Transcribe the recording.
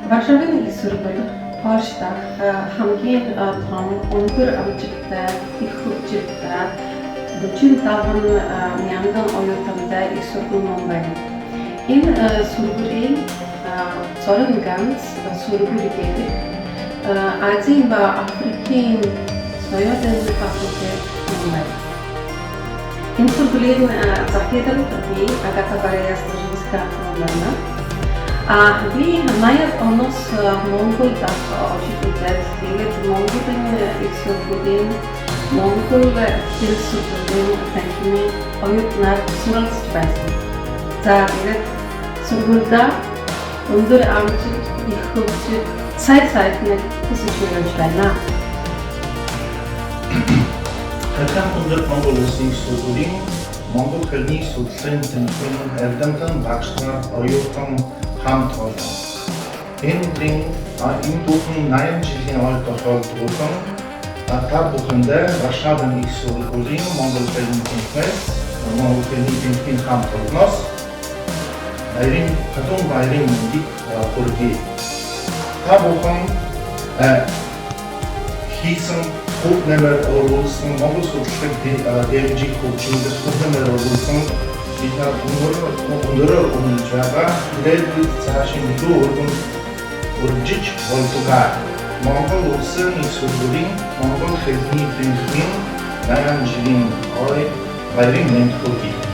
Варшавын их сургууль Польш дахь хамгийн том өндөр амжилттай их хөгжилтэй 45 мянган оюутантай их сургууль ном байна. Энэ сургуулийн Зорин ганц сургууль гэдэг Азийн ба Африкийн соёлын факультет ном байна. Энэ сургуулийн захирлын Агата Баряс-Ложинская ном байна. Би 80 оноос Монгол дахь очиж үзээд тэгээд Монголын их сургуулийн Монгол хэл сургуулийн танхимын оюутнаар суралцж байсан. За тэгээд сургуульдаа өндөр амжилт их хөгжил сайн нэг хүсэж байна. Хатан өндөр Монгол улсын сургуулийн Монгол хэлний судлалын танхимын эрдэмтэн багшлаар оюутан хамт олон. Энэ бүхэн 80 жилийн ойд тохиолдуулсан та бүхэндээ Варшавын их сургуулийн Монгол хэлний танхимын хамт олноос хатун баярын мэндийг хүргэе. Та бүхэн хийсэн хөв нэмэр оруулсан Монгол судлалын дэмжиг хөгжүүлэх хөв нэмэр оруулсан Kita өнөрөөр үнэлж байгаа ирээдүйд цаашийн илүү өргөжиж болтугай Монгол улсын их сургуулийн Монгол хэлний танхимын 80 жилийн ой баярын мэнд хүргэе.